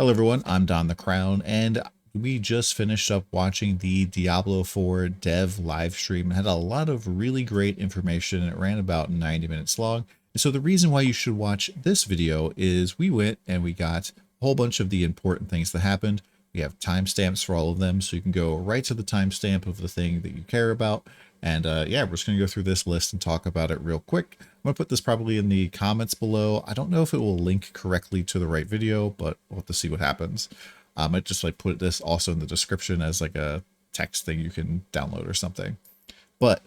Hello everyone, I'm DonTheCrown, and we just finished up watching the Diablo 4 dev live stream. It had a lot of really great information. It ran about 90 minutes long. And so the reason why you should watch this video is we went and we got a whole bunch of the important things that happened. We have timestamps for all of them, so you can go right to the timestamp of the thing that you care about. And yeah, we're just going to go through this list and talk about it real quick. I'm going to put this probably in the comments below. I don't know if it will link correctly to the right video, but we'll have to see what happens. I might just like put this also in the description as like a text thing you can download or something. But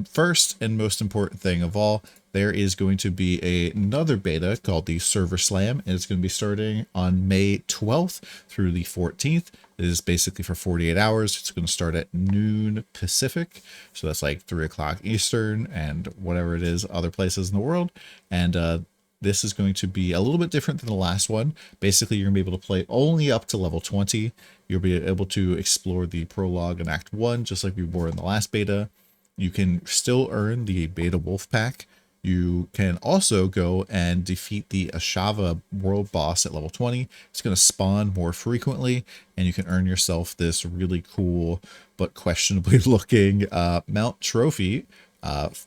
first and most important thing of all, there is going to be another beta called the Server Slam, and it's going to be starting on May 12th through the 14th. It is basically for 48 hours. It's going to start at noon Pacific, so that's like 3 o'clock Eastern and whatever it is other places in the world. And this is going to be a little bit different than the last one. Basically, you're going to be able to play only up to level 20. You'll be able to explore the prologue and Act 1, just like we were in the last beta. You can still earn the beta wolf pack. You can also go and defeat the Ashava world boss at level 20. It's going to spawn more frequently, and you can earn yourself this really cool but questionably looking mount trophy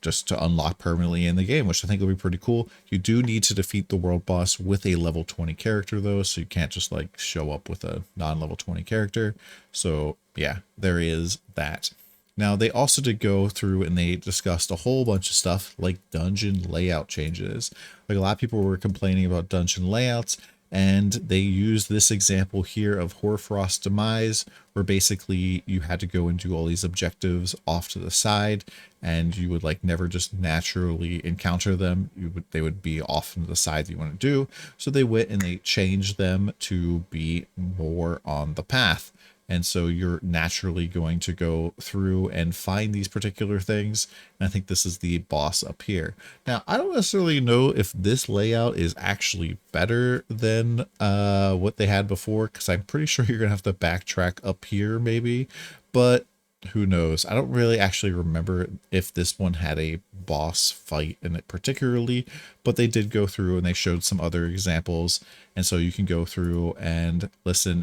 just to unlock permanently in the game, which I think will be pretty cool. You do need to defeat the world boss with a level 20 character though, so you can't just like show up with a non-level 20 character. So yeah, there is that. Now, they also did go through and they discussed a whole bunch of stuff like dungeon layout changes. Like a lot of people were complaining about dungeon layouts, and they used this example here of Hoarfrost's Demise, where basically you had to go and do all these objectives off to the side, and you would like never just naturally encounter them. They would be off to the side that you want to do. So they went and they changed them to be more on the path. And so you're naturally going to go through and find these particular things. And I think this is the boss up here. Now, I don't necessarily know if this layout is actually better than what they had before, because I'm pretty sure you're going to have to backtrack up here maybe. But who knows? I don't really actually remember if this one had a boss fight in it particularly, but they did go through and they showed some other examples. And so you can go through and listen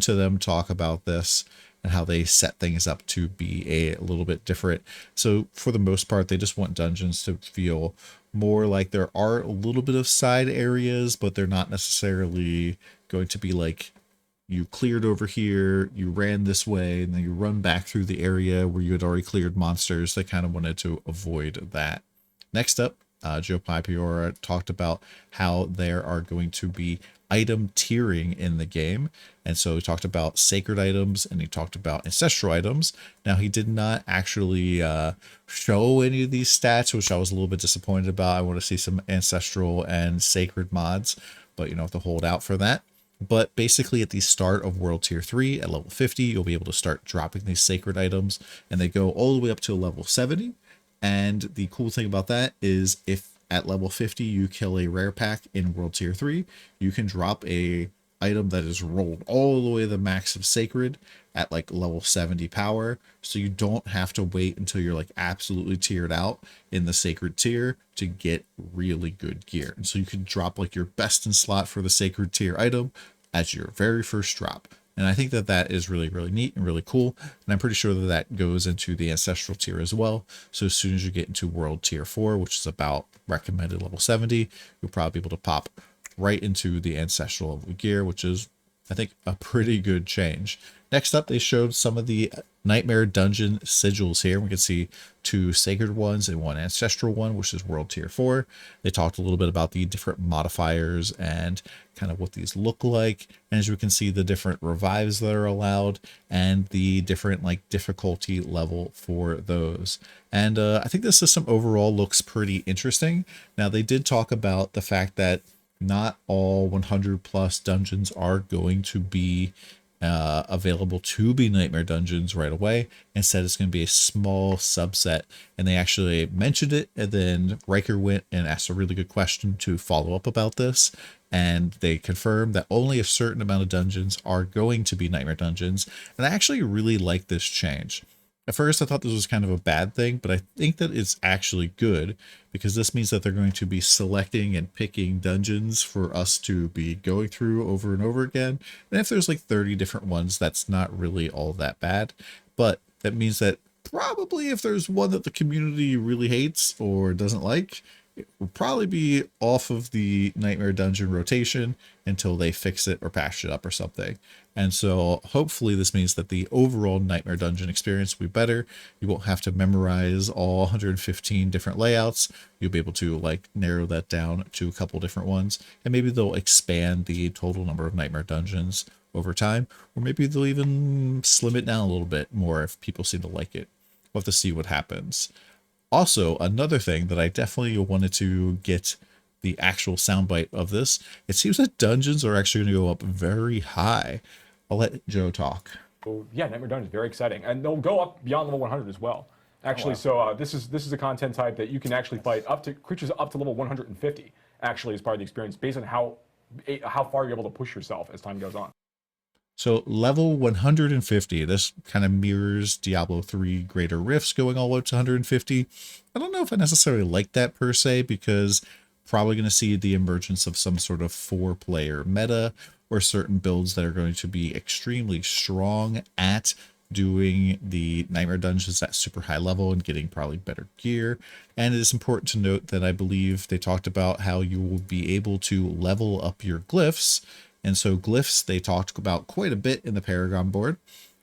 to them talk about this and how they set things up to be a little bit different. So for the most part, they just want dungeons to feel more like there are a little bit of side areas, but they're not necessarily going to be like you cleared over here, you ran this way, and then you run back through the area where you had already cleared monsters. They kind of wanted to avoid that. Next up, Joe Pipiora talked about how there are going to be item tiering in the game. And so he talked about sacred items and he talked about ancestral items. Now, he did not actually show any of these stats, which I was a little bit disappointed about. I want to see some ancestral and sacred mods, but you know, have to hold out for that. But basically at the start of World Tier 3 at level 50, you'll be able to start dropping these sacred items, and they go all the way up to level 70. And the cool thing about that is if at level 50 you kill a rare pack in World Tier 3, you can drop a item that is rolled all the way to the max of sacred at like level 70 power. So you don't have to wait until you're like absolutely tiered out in the sacred tier to get really good gear. And so you can drop like your best in slot for the sacred tier item as your very first drop. And I think that that is really, really neat and really cool. And I'm pretty sure that that goes into the ancestral tier as well. So as soon as you get into World Tier 4, which is about recommended level 70, you'll probably be able to pop right into the ancestral level gear, which is, I think, a pretty good change. Next up, they showed some of the Nightmare Dungeon sigils here. We can see 2 sacred ones and 1 ancestral one, which is World Tier 4. They talked a little bit about the different modifiers and kind of what these look like. And as we can see, the different revives that are allowed and the different like difficulty level for those. And I think the system overall looks pretty interesting. Now, they did talk about the fact that not all 100 plus dungeons are going to be available to be nightmare dungeons right away. Instead, it's going to be a small subset, and they actually mentioned it, and then Riker went and asked a really good question to follow up about this, and they confirmed that only a certain amount of dungeons are going to be nightmare dungeons. And I actually really like this change. At first, I thought this was kind of a bad thing, but I think that it's actually good because this means that they're going to be selecting and picking dungeons for us to be going through over and over again. And if there's like 30 different ones, that's not really all that bad. But that means that probably if there's one that the community really hates or doesn't like, it will probably be off of the Nightmare Dungeon rotation until they fix it or patch it up or something. And so hopefully this means that the overall Nightmare Dungeon experience will be better. You won't have to memorize all 115 different layouts. You'll be able to like narrow that down to a couple different ones. And maybe they'll expand the total number of Nightmare Dungeons over time. Or maybe they'll even slim it down a little bit more if people seem to like it. We'll have to see what happens. Also, another thing that I definitely wanted to get the actual soundbite of this, it seems that dungeons are actually going to go up very high. I'll let Joe talk. So yeah, Nightmare Dungeon is very exciting, and they'll go up beyond level 100 as well. Actually, this is a content type that you can actually fight up to creatures up to level 150. Actually, as part of the experience, based on how far you're able to push yourself as time goes on. So level 150, this kind of mirrors Diablo 3 Greater Rifts going all the way up to 150. I don't know if I necessarily like that per se, because probably going to see the emergence of some sort of 4-player meta or certain builds that are going to be extremely strong at doing the Nightmare Dungeons at super high level and getting probably better gear. And it is important to note that I believe they talked about how you will be able to level up your glyphs. And so glyphs, they talked about quite a bit in the Paragon board.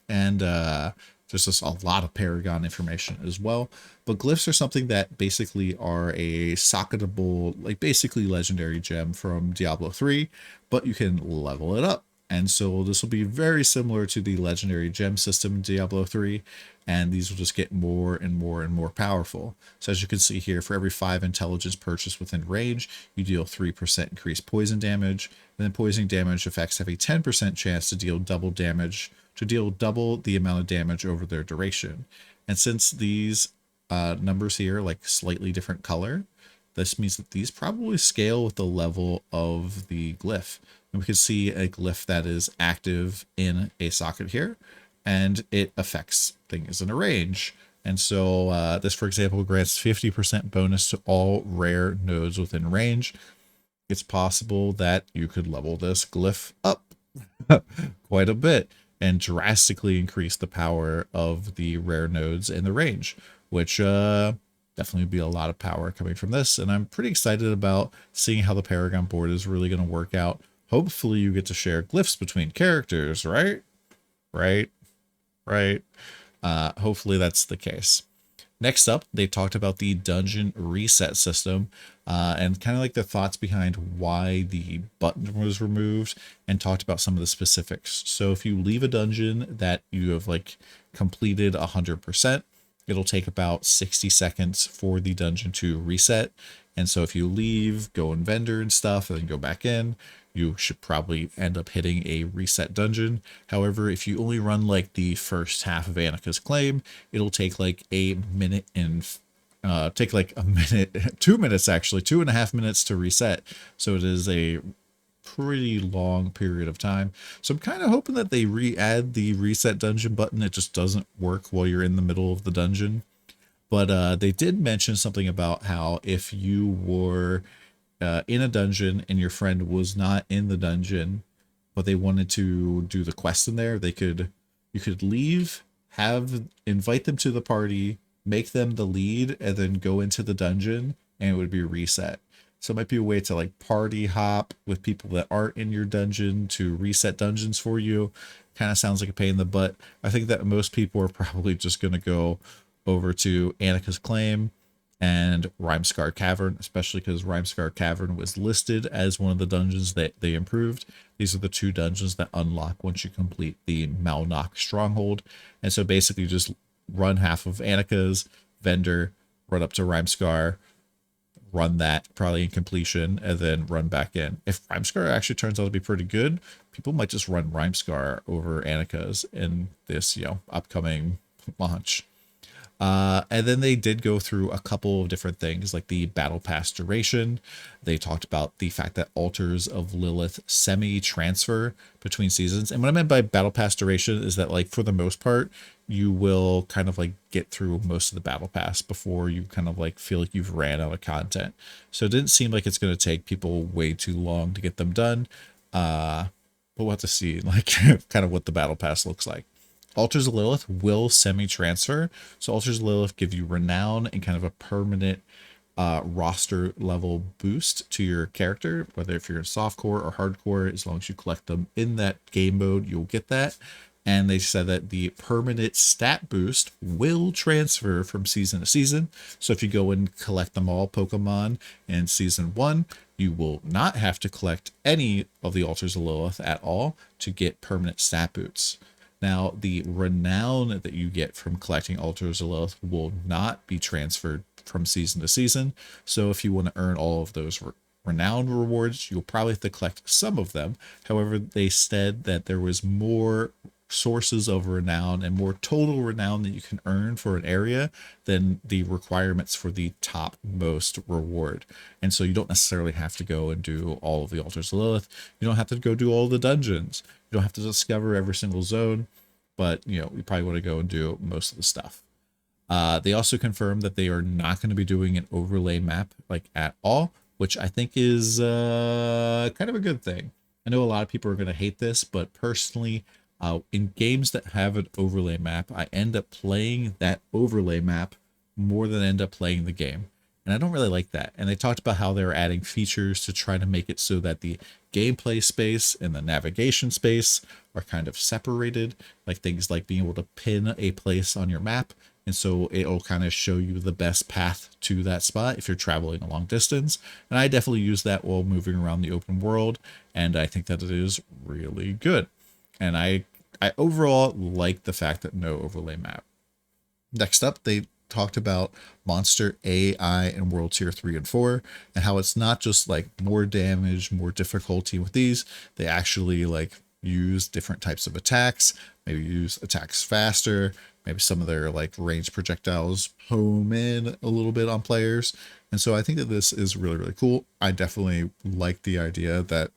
And there's just a lot of Paragon information as well. But glyphs are something that basically are a socketable, like basically legendary gem from Diablo 3, but you can level it up. And so this will be very similar to the legendary gem system in Diablo 3, and these will just get more and more and more powerful. So as you can see here, for every 5 intelligence purchased within range, you deal 3% increased poison damage, and then poison damage effects have a 10% chance to deal double the amount of damage over their duration. And since these numbers here are like slightly different color, this means that these probably scale with the level of the glyph. And we can see a glyph that is active in a socket here, and it affects things in a range. And so this, for example, grants 50% bonus to all rare nodes within range. It's possible that you could level this glyph up quite a bit and drastically increase the power of the rare nodes in the range, which definitely be a lot of power coming from this. And I'm pretty excited about seeing how the Paragon board is really going to work out. Hopefully you get to share glyphs between characters, right? Hopefully that's the case. Next up, they talked about the dungeon reset system and kind of like the thoughts behind why the button was removed, and talked about some of the specifics. So if you leave a dungeon that you have like completed 100%, it'll take about 60 seconds for the dungeon to reset. And so if you leave, go in vendor and stuff, and then go back in, you should probably end up hitting a reset dungeon. However, if you only run like the first half of Annika's Claim, it'll take like a minute and 2 minutes actually, 2.5 minutes to reset. So it is a pretty long period of time. So I'm kind of hoping that they re-add the reset dungeon button. It just doesn't work while you're in the middle of the dungeon. But they did mention something about how if you were in a dungeon and your friend was not in the dungeon, but they wanted to do the quest in there, you could leave, invite them to the party, make them the lead, and then go into the dungeon, and it would be reset. So it might be a way to like party hop with people that aren't in your dungeon to reset dungeons for you. Kind of sounds like a pain in the butt. I think that most people are probably just going to go over to Annika's Claim and Rhymescar Cavern, especially because Rhymescar Cavern was listed as one of the dungeons that they improved. These are the 2 dungeons that unlock once you complete the Malnock Stronghold. And so basically just run half of Annika's vendor, run up to Rhymescar, run that probably in completion, and then run back in. If Rhymescar actually turns out to be pretty good, people might just run Rhymescar over Annika's in this, upcoming launch. And then they did go through a couple of different things like the battle pass duration. They talked about the fact that altars of Lilith semi-transfer between seasons. And what I meant by battle pass duration is that, like, for the most part, you will kind of like get through most of the battle pass before you kind of like feel like you've ran out of content. So it didn't seem like it's going to take people way too long to get them done. But we'll have to see like kind of what the battle pass looks like. Altars of Lilith will semi-transfer. So Altars of Lilith give you renown and kind of a permanent roster level boost to your character, whether if you're in softcore or hardcore. As long as you collect them in that game mode, you'll get that. And they said that the permanent stat boost will transfer from season to season. So if you go and collect them all Pokemon in season 1, you will not have to collect any of the Altars of Lilith at all to get permanent stat boosts. Now, the renown that you get from collecting Altars of Lilith will not be transferred from season to season. So if you want to earn all of those renown rewards, you'll probably have to collect some of them. However, they said that there was more sources of renown and more total renown that you can earn for an area than the requirements for the top most reward. And so you don't necessarily have to go and do all of the Altars of Lilith. You don't have to go do all the dungeons. You don't have to discover every single zone, but you probably want to go and do most of the stuff. They also confirmed that they are not going to be doing an overlay map like at all, which I think is kind of a good thing. I know a lot of people are going to hate this, but personally, in games that have an overlay map, I end up playing that overlay map more than I end up playing the game. And I don't really like that. And they talked about how they're adding features to try to make it so that the gameplay space and the navigation space are kind of separated, like things like being able to pin a place on your map. And so it'll kind of show you the best path to that spot if you're traveling a long distance. And I definitely use that while moving around the open world. And I think that it is really good. And I overall like the fact that no overlay map. Next up, they talked about monster AI in World Tier 3 and 4 and how it's not just like more damage, more difficulty with these. They actually like use different types of attacks, maybe use attacks faster, maybe some of their like ranged projectiles home in a little bit on players. And so I think that this is really, really cool. I definitely like the idea that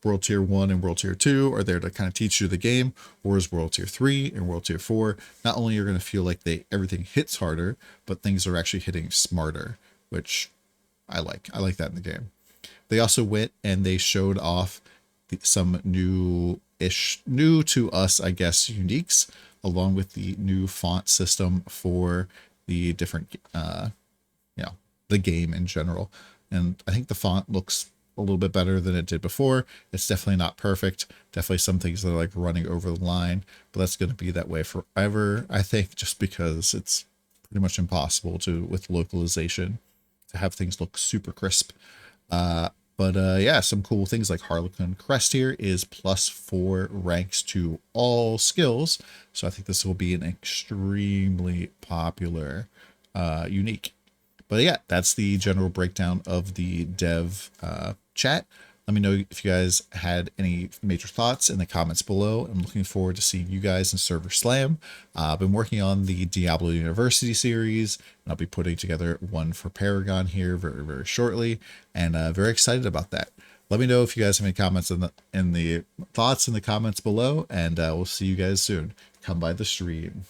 World Tier 1 and World Tier 2 are there to kind of teach you the game, whereas World Tier 3 and World Tier 4, not only you're going to feel like everything hits harder, but things are actually hitting smarter, which I like. I like that in the game. They also went and they showed off some new to us, I guess, uniques, along with the new font system for the different, the game in general. And I think the font looks a little bit better than it did before. It's definitely not perfect. Definitely some things that are like running over the line, but that's going to be that way forever, I think, just because it's pretty much impossible with localization to have things look super crisp. Yeah, some cool things like Harlequin Crest here is +4 ranks to all skills. So I think this will be an extremely popular unique. But yeah, that's the general breakdown of the dev chat. Let me know if you guys had any major thoughts in the comments below. I'm looking forward to seeing you guys in Server Slam. I've been working on the Diablo University series, and I'll be putting together one for Paragon here very, very shortly, and very excited about that. Let me know if you guys have any comments in the thoughts in the comments below, and we'll see you guys soon. Come by the stream.